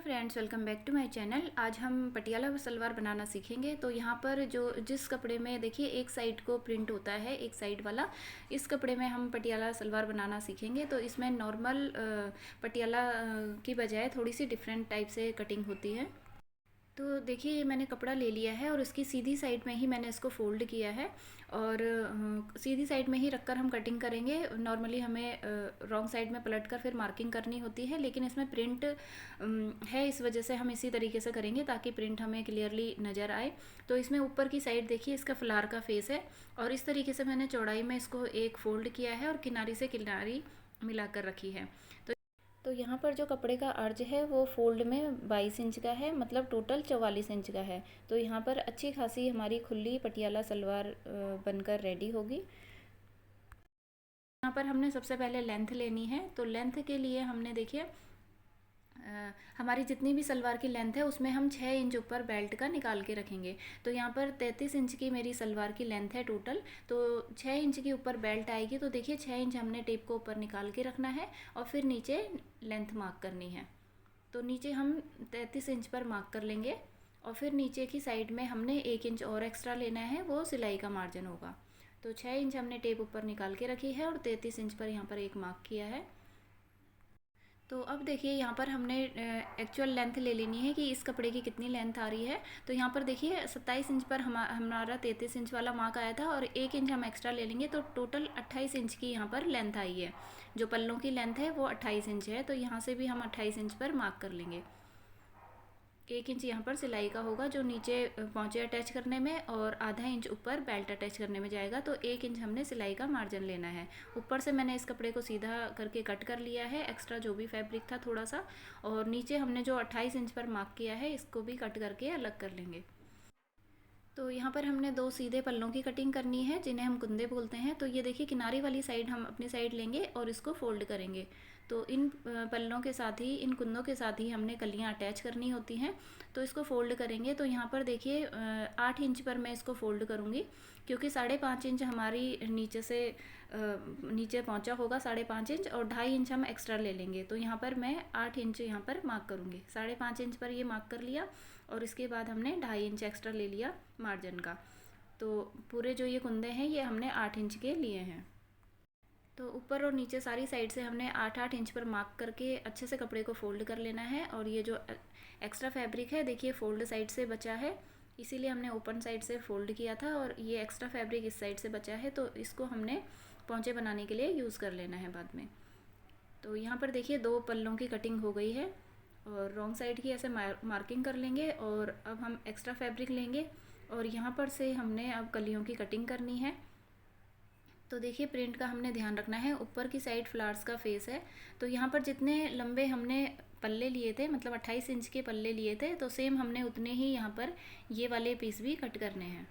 Friends, welcome back to my channel. आज हम पटियाला सलवार बनाना सीखेंगे। तो यहाँ पर जो जिस कपड़े में देखिए एक साइड को प्रिंट होता है, एक साइड वाला, इस कपड़े में हम पटियाला सलवार बनाना सीखेंगे। तो इसमें नॉर्मल पटियाला की बजाय थोड़ी सी डिफरेंट टाइप से कटिंग होती है। तो देखिए ये मैंने कपड़ा ले लिया है और इसकी सीधी साइड में ही मैंने इसको फोल्ड किया है और सीधी साइड में ही रखकर हम कटिंग करेंगे। नॉर्मली हमें रॉन्ग साइड में पलटकर फिर मार्किंग करनी होती है, लेकिन इसमें प्रिंट है, इस वजह से हम इसी तरीके से करेंगे ताकि प्रिंट हमें क्लियरली नज़र आए। तो इसमें ऊपर की साइड देखिए इसका फ्लावर का फेस है और इस तरीके से मैंने चौड़ाई में इसको एक फोल्ड किया है और किनारी से किनारी मिलाकर रखी है। तो यहाँ पर जो कपड़े का अर्ज है वो फोल्ड में 22 इंच का है, मतलब टोटल 44 इंच का है। तो यहाँ पर अच्छी खासी हमारी खुली पटियाला सलवार बनकर रेडी होगी। यहाँ पर हमने सबसे पहले लेंथ लेनी है। तो लेंथ के लिए हमने देखिए हमारी जितनी भी सलवार की लेंथ है उसमें हम 6 इंच ऊपर बेल्ट का निकाल के रखेंगे। तो यहाँ पर 33 इंच की मेरी सलवार की लेंथ है टोटल। तो 6 इंच की ऊपर बेल्ट आएगी। तो देखिए 6 इंच हमने टेप को ऊपर निकाल के रखना है और फिर नीचे लेंथ मार्क करनी है। तो नीचे हम 33 इंच पर मार्क कर लेंगे और फिर नीचे की साइड में हमने 1 इंच और एक्स्ट्रा लेना है, वो सिलाई का मार्जिन होगा। तो 6 इंच हमने टेप ऊपर निकाल के रखी है और 33 इंच पर यहाँ पर एक मार्क किया है। तो अब देखिए यहाँ पर हमने एक्चुअल लेंथ ले लेनी है कि इस कपड़े की कितनी लेंथ आ रही है। तो यहाँ पर देखिए 27 इंच पर हमारा 33 इंच वाला मार्क आया था और 1 इंच हम एक्स्ट्रा ले लेंगे, तो टोटल 28 इंच की यहाँ पर लेंथ आई है। जो पल्लों की लेंथ है वो 28 इंच है, तो यहाँ से भी हम 28 इंच पर मार्क कर लेंगे। 1 इंच यहाँ पर सिलाई का होगा जो नीचे पहुँचे अटैच करने में, और आधा इंच ऊपर बेल्ट अटैच करने में जाएगा। तो 1 इंच हमने सिलाई का मार्जिन लेना है। ऊपर से मैंने इस कपड़े को सीधा करके कट कर लिया है, एक्स्ट्रा जो भी फैब्रिक था थोड़ा सा, और नीचे हमने जो 28 इंच पर मार्क किया है इसको भी कट करके अलग कर लेंगे। तो यहाँ पर हमने 2 सीधे पल्लों की कटिंग करनी है जिन्हें हम कुंदे बोलते हैं। तो ये देखिए किनारी वाली साइड हम अपनी साइड लेंगे और इसको फोल्ड करेंगे। तो इन पल्लों के साथ ही, इन कुंदों के साथ ही हमने कलियाँ अटैच करनी होती हैं। तो इसको फोल्ड करेंगे। तो यहाँ पर देखिए 8 इंच पर मैं इसको फोल्ड करूँगी, क्योंकि 5.5 इंच हमारी नीचे से नीचे पहुँचा होगा 5.5 इंच, और 2.5 इंच हम एक्स्ट्रा ले लेंगे। तो यहाँ पर मैं 8 इंच यहाँ पर मार्क करूँगी। 5.5 इंच पर ये मार्क कर लिया और इसके बाद हमने 2.5 इंच एक्स्ट्रा ले लिया मार्जिन का। तो पूरे जो ये कुंदे हैं ये हमने 8 इंच के लिए हैं। तो ऊपर और नीचे सारी साइड से हमने 8-8 इंच पर मार्क करके अच्छे से कपड़े को फोल्ड कर लेना है। और ये जो एक्स्ट्रा फैब्रिक है देखिए फोल्ड साइड से बचा है, इसीलिए हमने ओपन साइड से फोल्ड किया था, और ये एक्स्ट्रा फैब्रिक इस साइड से बचा है, तो इसको हमने पोंचे बनाने के लिए यूज़ कर लेना है बाद में। तो यहाँ पर देखिए 2 पल्लों की कटिंग हो गई है और रॉन्ग साइड की ऐसे मार्किंग कर लेंगे। और अब हम एक्स्ट्रा फैब्रिक लेंगे और यहाँ पर से हमने अब कलियों की कटिंग करनी है। तो देखिए प्रिंट का हमने ध्यान रखना है। ऊपर की साइड फ्लावर्स का फेस है, तो यहाँ पर जितने लंबे हमने पल्ले लिए थे, मतलब 28 इंच के पल्ले लिए थे, तो सेम हमने उतने ही यहाँ पर ये वाले पीस भी कट करने हैं।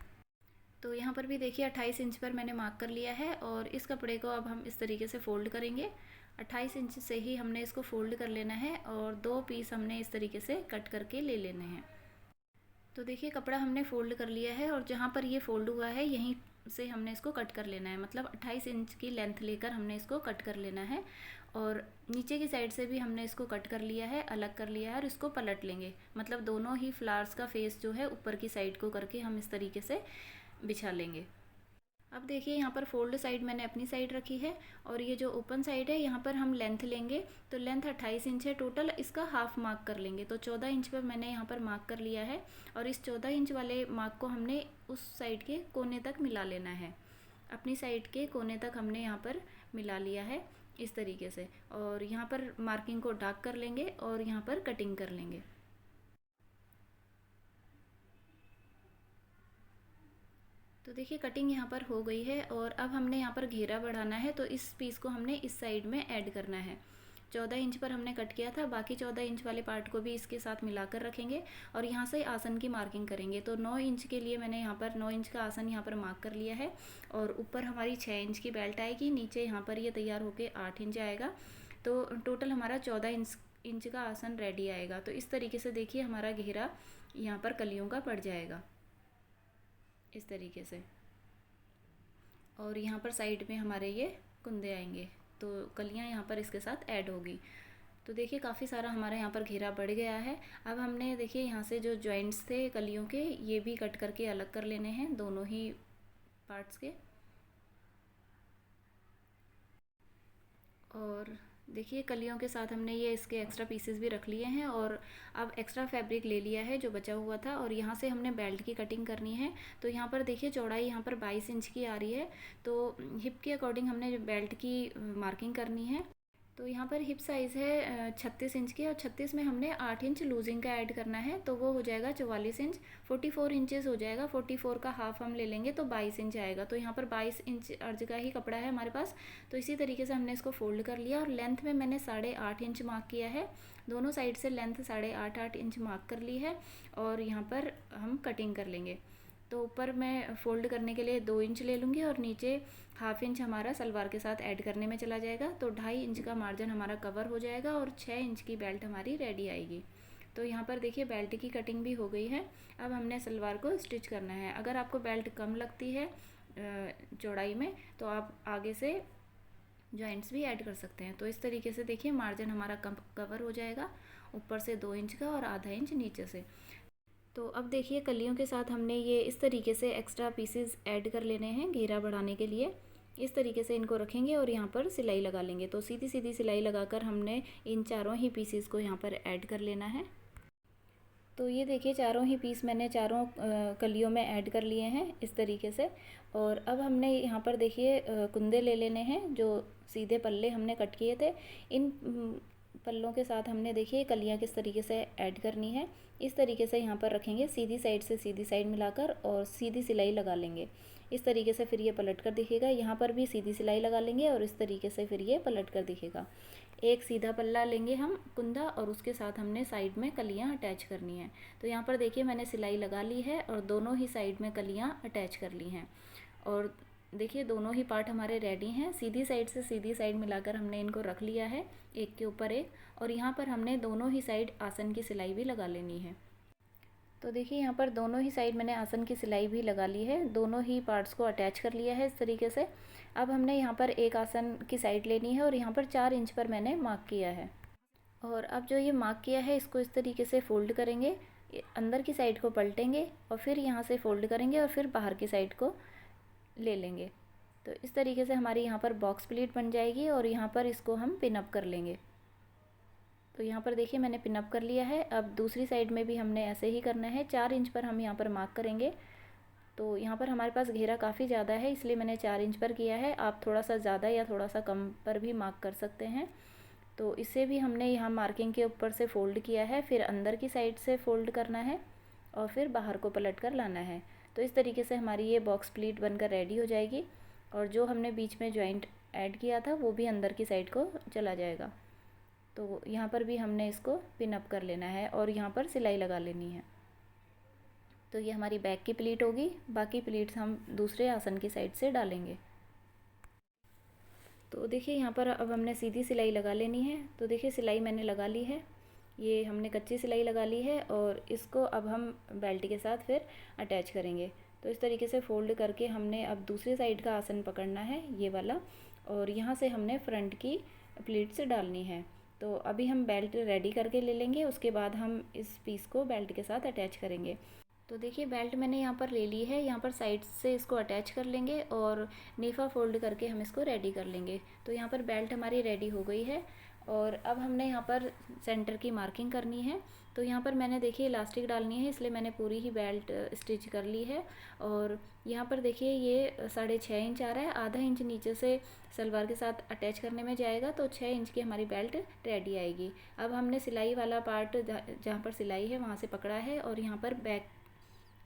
तो यहाँ पर भी देखिए 28 इंच पर मैंने मार्क कर लिया है और इस कपड़े को अब हम इस तरीके से फ़ोल्ड करेंगे। 28 इंच से ही हमने इसको फ़ोल्ड कर लेना है और 2 पीस हमने इस तरीके से कट करके ले लेने हैं। तो देखिए कपड़ा हमने फ़ोल्ड कर लिया है और जहाँ पर ये फ़ोल्ड हुआ है यहीं से हमने इसको कट कर लेना है, मतलब 28 इंच की लेंथ लेकर हमने इसको कट कर लेना है। और नीचे की साइड से भी हमने इसको कट कर लिया है, अलग कर लिया है, और इसको पलट लेंगे, मतलब दोनों ही फ्लावर्स का फेस जो है ऊपर की साइड को करके हम इस तरीके से बिछा लेंगे। अब देखिए यहाँ पर फोल्ड साइड मैंने अपनी साइड रखी है और ये जो ओपन साइड है यहाँ पर हम लेंथ लेंगे। तो लेंथ 28 इंच है टोटल, इसका हाफ मार्क कर लेंगे। तो 14 इंच पर मैंने यहाँ पर मार्क कर लिया है और इस 14 इंच वाले मार्क को हमने उस साइड के कोने तक मिला लेना है। अपनी साइड के कोने तक हमने यहाँ पर मिला लिया है इस तरीके से, और यहाँ पर मार्किंग को डार्क कर लेंगे और यहाँ पर कटिंग कर लेंगे। तो देखिए कटिंग यहाँ पर हो गई है और अब हमने यहाँ पर घेरा बढ़ाना है, तो इस पीस को हमने इस साइड में ऐड करना है। 14 इंच पर हमने कट किया था, बाकी 14 इंच वाले पार्ट को भी इसके साथ मिलाकर रखेंगे और यहाँ से आसन की मार्किंग करेंगे। तो 9 इंच के लिए मैंने यहाँ पर 9 इंच का आसन यहाँ पर मार्क कर लिया है और ऊपर हमारी 6 इंच की बेल्ट आएगी, नीचे यहाँ पर ये तैयार होकर 8 इंच आएगा। तो टोटल हमारा 14 इंच का आसन रेडी आएगा। तो इस तरीके से देखिए हमारा घेरा यहाँ पर कलियों का पड़ जाएगा इस तरीके से, और यहाँ पर साइड में हमारे ये कुंदे आएंगे, तो कलियाँ यहाँ पर इसके साथ ऐड होगी। तो देखिए काफ़ी सारा हमारा यहाँ पर घेरा बढ़ गया है। अब हमने देखिए यहाँ से जो जॉइंट्स थे कलियों के, ये भी कट करके अलग कर लेने हैं दोनों ही पार्ट्स के। और देखिए कलियों के साथ हमने ये इसके एक्स्ट्रा पीसेस भी रख लिए हैं, और अब एक्स्ट्रा फैब्रिक ले लिया है जो बचा हुआ था, और यहाँ से हमने बेल्ट की कटिंग करनी है। तो यहाँ पर देखिए चौड़ाई यहाँ पर 22 इंच की आ रही है, तो हिप के अकॉर्डिंग हमने बेल्ट की मार्किंग करनी है। तो यहाँ पर हिप साइज़ है 36 इंच की, और 36 में हमने 8 इंच लूजिंग का ऐड करना है, तो वो हो जाएगा 44 इंच। 44 इंचेस हो जाएगा, 44 का हाफ हम ले लेंगे तो 22 इंच आएगा। तो यहाँ पर 22 इंच अर्ज का ही कपड़ा है हमारे पास। तो इसी तरीके से हमने इसको फोल्ड कर लिया, और लेंथ में मैंने 8.5 इंच मार्क किया है। दोनों साइड से लेंथ 8.5 इंच मार्क कर ली है, और यहाँ पर हम कटिंग कर लेंगे। तो ऊपर मैं फ़ोल्ड करने के लिए 2 इंच ले लूँगी, और नीचे हाफ इंच हमारा सलवार के साथ ऐड करने में चला जाएगा। तो 2.5 इंच का मार्जिन हमारा कवर हो जाएगा, और 6 इंच की बेल्ट हमारी रेडी आएगी। तो यहाँ पर देखिए बेल्ट की कटिंग भी हो गई है। अब हमने सलवार को स्टिच करना है। अगर आपको बेल्ट कम लगती है चौड़ाई में, तो आप आगे से जॉइंट्स भी ऐड कर सकते हैं। तो इस तरीके से देखिए मार्जिन हमारा कवर हो जाएगा, ऊपर से 2 इंच का और आधा इंच नीचे से। तो अब देखिए कलियों के साथ हमने ये इस तरीके से एक्स्ट्रा पीसेस ऐड कर लेने हैं घेरा बढ़ाने के लिए। इस तरीके से इनको रखेंगे और यहाँ पर सिलाई लगा लेंगे। तो सीधी सीधी सिलाई लगाकर हमने इन चारों ही पीसेस को यहाँ पर ऐड कर लेना है। तो ये देखिए चारों ही पीस मैंने चारों कलियों में ऐड कर लिए हैं इस तरीके से। और अब हमने यहाँ पर देखिए कुंदे ले लेने हैं, जो सीधे पल्ले हमने कट किए थे। इन पल्लों के साथ हमने देखिए कलियाँ किस तरीके से ऐड करनी है। इस तरीके से यहाँ पर रखेंगे, सीधी साइड से सीधी साइड मिलाकर, और सीधी सिलाई लगा लेंगे। इस तरीके से फिर ये पलट कर दिखेगा। यहाँ पर भी सीधी सिलाई लगा लेंगे, और इस तरीके से फिर ये पलट कर दिखेगा। एक सीधा पल्ला लेंगे हम कुंदा, और उसके साथ हमने साइड में कलियाँ अटैच करनी है। तो यहाँ पर देखिए मैंने सिलाई लगा ली है, और दोनों ही साइड में कलियाँ अटैच कर ली हैं। और देखिए दोनों ही पार्ट हमारे रेडी हैं। सीधी साइड से सीधी साइड मिलाकर हमने इनको रख लिया है एक के ऊपर एक, और यहाँ पर हमने दोनों ही साइड आसन की सिलाई भी लगा लेनी है। तो देखिए यहाँ पर दोनों ही साइड मैंने आसन की सिलाई भी लगा ली है, दोनों ही पार्ट्स को अटैच कर लिया है इस तरीके से। अब हमने यहाँ पर एक आसन की साइड लेनी है, और यहाँ पर 4 इंच पर मैंने मार्क किया है। और अब जो ये मार्क किया है इसको इस तरीके से फ़ोल्ड करेंगे, अंदर की साइड को पलटेंगे, और फिर यहाँ से फ़ोल्ड करेंगे, और फिर बाहर की साइड को ले लेंगे। तो इस तरीके से हमारी यहाँ पर बॉक्स प्लीट बन जाएगी, और यहाँ पर इसको हम पिन अप कर लेंगे। तो यहाँ पर देखिए मैंने पिन अप कर लिया है। अब दूसरी साइड में भी हमने ऐसे ही करना है। 4 इंच पर हम यहाँ पर मार्क करेंगे। तो यहाँ पर हमारे पास घेरा काफ़ी ज़्यादा है, इसलिए मैंने 4 इंच पर किया है। आप थोड़ा सा ज़्यादा या थोड़ा सा कम पर भी मार्क कर सकते हैं। तो इसे भी हमने यहाँ मार्किंग के ऊपर से फ़ोल्ड किया है, फिर अंदर की साइड से फ़ोल्ड करना है, और फिर बाहर को पलट कर लाना है। तो इस तरीके से हमारी ये बॉक्स प्लीट बनकर रेडी हो जाएगी, और जो हमने बीच में जॉइंट ऐड किया था वो भी अंदर की साइड को चला जाएगा। तो यहाँ पर भी हमने इसको पिन अप कर लेना है, और यहाँ पर सिलाई लगा लेनी है। तो ये हमारी बैक की प्लीट होगी। बाकी प्लीट्स हम दूसरे आसन की साइड से डालेंगे। तो देखिए यहाँ पर अब हमने सीधी सिलाई लगा लेनी है। तो देखिए सिलाई मैंने लगा ली है, ये हमने कच्ची सिलाई लगा ली है, और इसको अब हम बेल्ट के साथ फिर अटैच करेंगे। तो इस तरीके से फ़ोल्ड करके हमने अब दूसरी साइड का आसन पकड़ना है, ये वाला, और यहाँ से हमने फ्रंट की प्लीट्स डालनी है। तो अभी हम बेल्ट रेडी करके ले लेंगे, उसके बाद हम इस पीस को बेल्ट के साथ अटैच करेंगे। तो देखिए बेल्ट मैंने यहाँ पर ले ली है, यहाँ पर साइड से इसको अटैच कर लेंगे, और नीफा फोल्ड करके हम इसको रेडी कर लेंगे। तो यहाँ पर बेल्ट हमारी रेडी हो गई है, और अब हमने यहाँ पर सेंटर की मार्किंग करनी है। तो यहाँ पर मैंने देखिए इलास्टिक डालनी है, इसलिए मैंने पूरी ही बेल्ट स्टिच कर ली है। और यहाँ पर देखिए ये 6.5 इंच आ रहा है, आधा इंच नीचे से सलवार के साथ अटैच करने में जाएगा, तो 6 इंच की हमारी बेल्ट रेडी आएगी। अब हमने सिलाई वाला पार्ट जहाँ पर सिलाई है वहाँ से पकड़ा है, और यहाँ पर बैक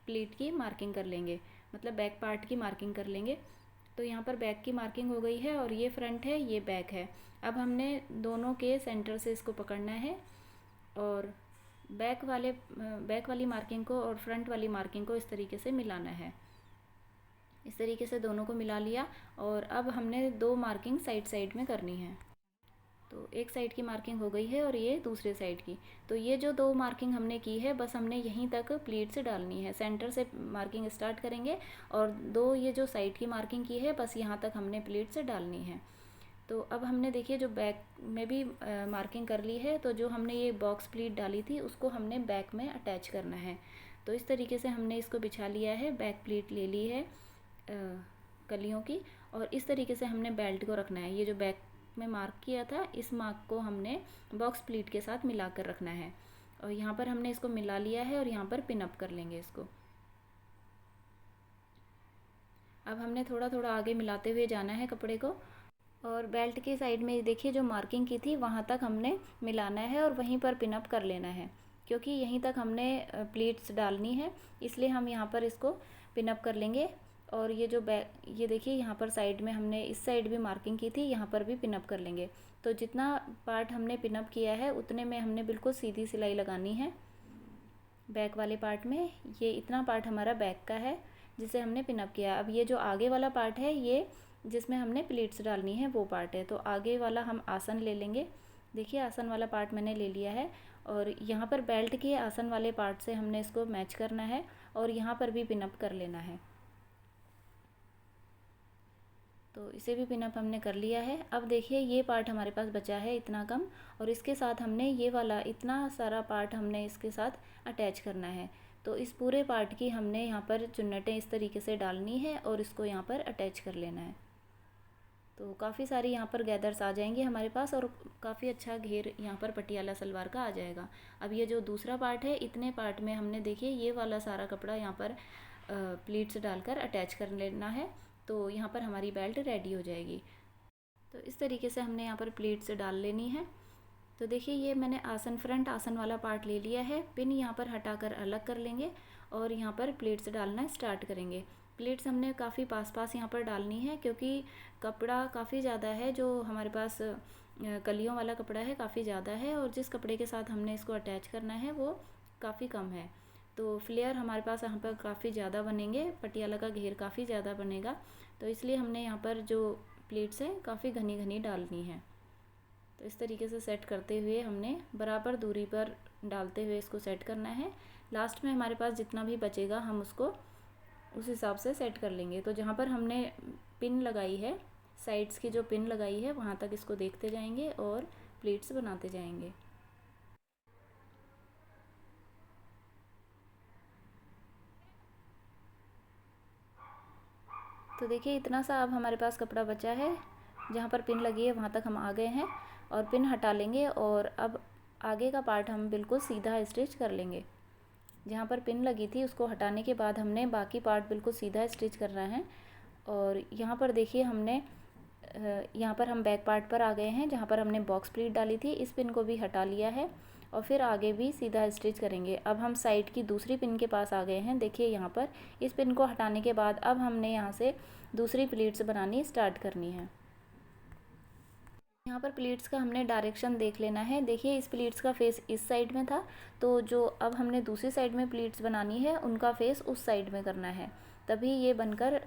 प्लीट की मार्किंग कर लेंगे, मतलब बैक पार्ट की मार्किंग कर लेंगे। तो यहाँ पर बैक की मार्किंग हो गई है, और ये फ्रंट है, ये बैक है। अब हमने दोनों के सेंटर से इसको पकड़ना है, और बैक वाली मार्किंग को और फ्रंट वाली मार्किंग को इस तरीके से मिलाना है। इस तरीके से दोनों को मिला लिया, और अब हमने 2 मार्किंग साइड साइड में करनी है। तो एक साइड की मार्किंग हो गई है, और ये दूसरे साइड की। तो ये जो 2 मार्किंग हमने की है, बस हमने यहीं तक प्लीट से डालनी है। सेंटर से मार्किंग स्टार्ट करेंगे, और 2 ये जो साइड की मार्किंग की है, बस यहाँ तक हमने प्लीट से डालनी है। तो अब हमने देखिए जो बैक में भी मार्किंग कर ली है, तो जो हमने ये बॉक्स प्लीट डाली थी उसको हमने बैक में अटैच करना है। तो इस तरीके से हमने इसको बिछा लिया है, बैक प्लीट ले ली है कलियों की, और इस तरीके से हमने बेल्ट को रखना है। ये जो बैक में मार्क किया था, इस मार्क को हमने बॉक्स प्लीट के साथ मिला कर रखना है, और यहाँ पर हमने इसको मिला लिया है और यहाँ पर पिन अप कर लेंगे इसको। अब हमने थोड़ा थोड़ा आगे मिलाते हुए जाना है कपड़े को, और बेल्ट की साइड में देखिए जो मार्किंग की थी वहाँ तक हमने मिलाना है और वहीं पर पिन अप कर लेना है, क्योंकि यहीं तक हमने प्लीट्स डालनी है, इसलिए हम यहाँ पर इसको पिन अप कर लेंगे। और ये जो ये देखिए यहाँ पर साइड में हमने इस साइड भी मार्किंग की थी, यहाँ पर भी पिन अप कर लेंगे। तो जितना पार्ट हमने पिन अप किया है उतने में हमने बिल्कुल सीधी सिलाई लगानी है बैक वाले पार्ट में। ये इतना पार्ट हमारा बैक का है जिसे हमने पिन अप किया। अब ये जो आगे वाला पार्ट है, ये जिसमें हमने प्लीट्स डालनी है वो पार्ट है। तो आगे वाला हम आसन ले लेंगे। देखिए आसन वाला पार्ट मैंने ले लिया है, और यहाँ पर बेल्ट के आसन वाले पार्ट से हमने इसको मैच करना है और यहाँ पर भी पिन अप कर लेना है। तो इसे भी पिन अप हमने कर लिया है। अब देखिए ये पार्ट हमारे पास बचा है इतना कम, और इसके साथ हमने ये वाला इतना सारा पार्ट हमने इसके साथ अटैच करना है। तो इस पूरे पार्ट की हमने यहाँ पर चुन्नटें इस तरीके से डालनी है और इसको यहाँ पर अटैच कर लेना है। तो काफ़ी सारी यहाँ पर गैदर्स आ जाएंगी हमारे पास, और काफ़ी अच्छा घेर यहाँ पर पटियाला सलवार का आ जाएगा। अब ये जो दूसरा पार्ट है, इतने पार्ट में हमने देखिए ये वाला सारा कपड़ा यहाँ पर प्लीट्स डालकर अटैच कर लेना है। तो यहाँ पर हमारी बेल्ट रेडी हो जाएगी। तो इस तरीके से हमने यहाँ पर प्लीट्स डाल लेनी है। तो देखिए ये मैंने आसन फ्रंट आसन वाला पार्ट ले लिया है। पिन यहाँ पर हटाकर अलग कर लेंगे और यहाँ पर प्लीट्स डालना स्टार्ट करेंगे। प्लीट्स हमने काफ़ी पास पास यहाँ पर डालनी है, क्योंकि कपड़ा काफ़ी ज़्यादा है, जो हमारे पास कलियों वाला कपड़ा है काफ़ी ज़्यादा है, और जिस कपड़े के साथ हमने इसको अटैच करना है वो काफ़ी कम है। तो फ्लेयर हमारे पास यहाँ पर काफ़ी ज़्यादा बनेंगे, पटियाला का घेर काफ़ी ज़्यादा बनेगा, तो इसलिए हमने यहाँ पर जो प्लीट्स है काफ़ी घनी घनी डालनी है। तो इस तरीके से सेट करते हुए हमने बराबर दूरी पर डालते हुए इसको सेट करना है। लास्ट में हमारे पास जितना भी बचेगा हम उसको उस हिसाब से सेट कर लेंगे। तो जहाँ पर हमने पिन लगाई है, साइड्स की जो पिन लगाई है वहाँ तक इसको देखते जाएंगे और प्लीट्स बनाते जाएंगे। तो देखिए इतना सा अब हमारे पास कपड़ा बचा है, जहाँ पर पिन लगी है वहाँ तक हम आ गए हैं, और पिन हटा लेंगे और अब आगे का पार्ट हम बिल्कुल सीधा स्टिच कर लेंगे। जहाँ पर पिन लगी थी उसको हटाने के बाद हमने बाकी पार्ट बिल्कुल सीधा स्टिच करना है। और यहाँ पर देखिए हमने यहाँ पर हम बैक पार्ट पर आ गए हैं, जहाँ पर हमने बॉक्स प्लीट डाली थी। इस पिन को भी हटा लिया है और फिर आगे भी सीधा स्टिच करेंगे। अब हम साइड की दूसरी पिन के पास आ गए हैं। देखिए यहाँ पर इस पिन को हटाने के बाद अब हमने यहाँ से दूसरी प्लीट्स बनानी स्टार्ट करनी है। यहाँ पर प्लीट्स का हमने डायरेक्शन देख लेना है। देखिए इस प्लीट्स का फेस इस साइड में था, तो जो अब हमने दूसरी साइड में प्लीट्स बनानी है उनका फेस उस साइड में करना है, तभी ये बनकर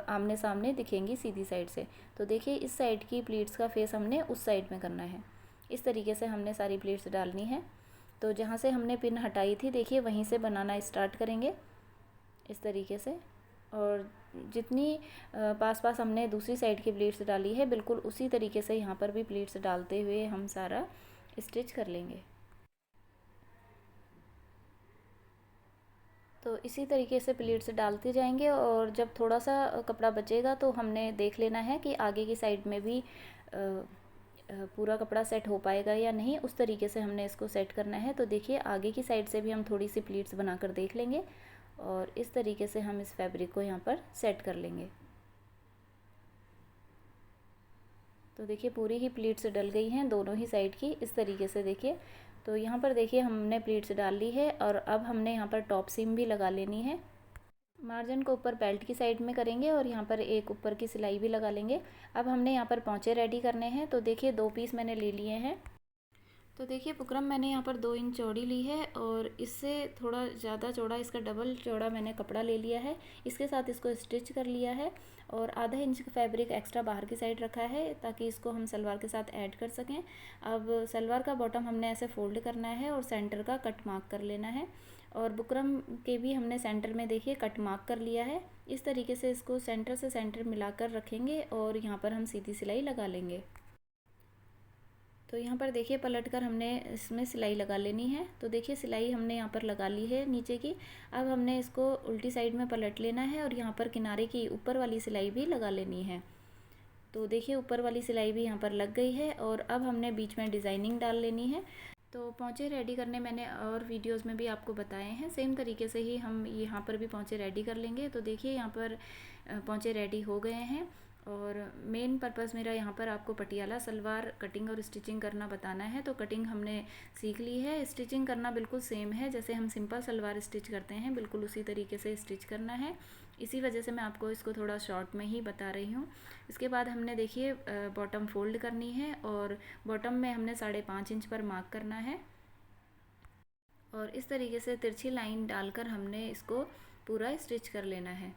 आमने सामने दिखेंगी सीधी साइड से। तो देखिए इस साइड की प्लीट्स का फेस हमने उस साइड में करना है। इस तरीके से हमने सारी प्लीट्स डालनी है। तो जहाँ से हमने पिन हटाई थी देखिए वहीं से बनाना स्टार्ट करेंगे इस तरीके से, और जितनी पास पास हमने दूसरी साइड की प्लीट्स डाली है बिल्कुल उसी तरीके से यहाँ पर भी प्लीट्स डालते हुए हम सारा स्टिच कर लेंगे। तो इसी तरीके से प्लीट्स डालते जाएंगे, और जब थोड़ा सा कपड़ा बचेगा तो हमने देख लेना है कि आगे की साइड में भी पूरा कपड़ा सेट हो पाएगा या नहीं, उस तरीके से हमने इसको सेट करना है। तो देखिए आगे की साइड से भी हम थोड़ी सी प्लीट्स बनाकर देख लेंगे, और इस तरीके से हम इस फैब्रिक को यहाँ पर सेट कर लेंगे। तो देखिए पूरी ही प्लीट्स डल गई हैं दोनों ही साइड की, इस तरीके से देखिए। तो यहाँ पर देखिए हमने प्लीट्स डाल ली है, और अब हमने यहाँ पर टॉप सीम भी लगा लेनी है। मार्जिन को ऊपर बेल्ट की साइड में करेंगे और यहाँ पर एक ऊपर की सिलाई भी लगा लेंगे। अब हमने यहाँ पर पौंचे रेडी करने हैं। तो देखिए 2 पीस मैंने ले लिए हैं। तो देखिए बुकरम मैंने यहाँ पर 2 इंच चौड़ी ली है, और इससे थोड़ा ज़्यादा चौड़ा, इसका डबल चौड़ा मैंने कपड़ा ले लिया है। इसके साथ इसको स्टिच कर लिया है, और आधा इंच का फैब्रिक एक्स्ट्रा बाहर की साइड रखा है ताकि इसको हम सलवार के साथ ऐड कर सकें। अब सलवार का बॉटम हमने ऐसे फोल्ड करना है और सेंटर का कट मार्क कर लेना है, और बुकरम के भी हमने सेंटर में देखिए कट मार्क कर लिया है। इस तरीके से इसको सेंटर से सेंटर मिलाकर रखेंगे और यहाँ पर हम सीधी सिलाई लगा लेंगे। तो यहाँ पर देखिए पलट कर हमने इसमें सिलाई लगा लेनी है। तो देखिए सिलाई हमने यहाँ पर लगा ली है नीचे की। अब हमने इसको उल्टी साइड में पलट लेना है और यहाँ पर किनारे की ऊपर वाली सिलाई भी लगा लेनी है। तो देखिए ऊपर वाली सिलाई भी यहाँ पर लग गई है और अब हमने बीच में डिज़ाइनिंग डाल लेनी है। तो पोंचे रेडी करने मैंने और वीडियोस में भी आपको बताए हैं, सेम तरीके से ही हम यहाँ पर भी पोंचे रेडी कर लेंगे। तो देखिए यहाँ पर पोंचे रेडी हो गए हैं और मेन पर्पस मेरा यहाँ पर आपको पटियाला सलवार कटिंग और स्टिचिंग करना बताना है। तो कटिंग हमने सीख ली है, स्टिचिंग करना बिल्कुल सेम है जैसे हम सिंपल सलवार स्टिच करते हैं, बिल्कुल उसी तरीके से स्टिच करना है। इसी वजह से मैं आपको इसको थोड़ा शॉर्ट में ही बता रही हूँ। इसके बाद हमने देखिए बॉटम फोल्ड करनी है और बॉटम में हमने 5.5 इंच पर मार्क करना है और इस तरीके से तिरछी लाइन डालकर हमने इसको पूरा स्टिच कर लेना है।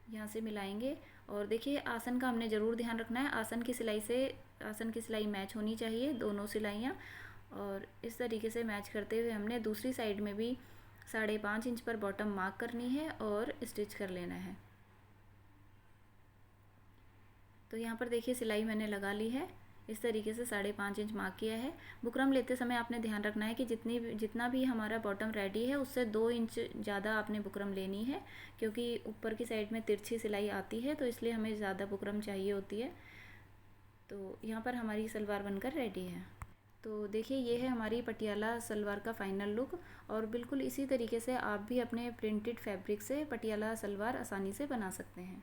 यहाँ से मिलाएंगे और देखिए आसन का हमने ज़रूर ध्यान रखना है, आसन की सिलाई मैच होनी चाहिए दोनों सिलाइयाँ। और इस तरीके से मैच करते हुए हमने दूसरी साइड में भी 5.5 इंच पर बॉटम मार्क करनी है और स्टिच कर लेना है। तो यहाँ पर देखिए सिलाई मैंने लगा ली है, इस तरीके से 5.5 इंच मार्क किया है। बुकरम लेते समय आपने ध्यान रखना है कि जितना भी हमारा बॉटम रेडी है उससे 2 इंच ज़्यादा आपने बुकरम लेनी है, क्योंकि ऊपर की साइड में तिरछी सिलाई आती है तो इसलिए हमें ज़्यादा बुकरम चाहिए होती है। तो यहाँ पर हमारी सलवार बनकर रेडी है। तो देखिए ये है हमारी पटियाला सलवार का फाइनल लुक और बिल्कुल इसी तरीके से आप भी अपने प्रिंटेड फैब्रिक से पटियाला सलवार आसानी से बना सकते हैं।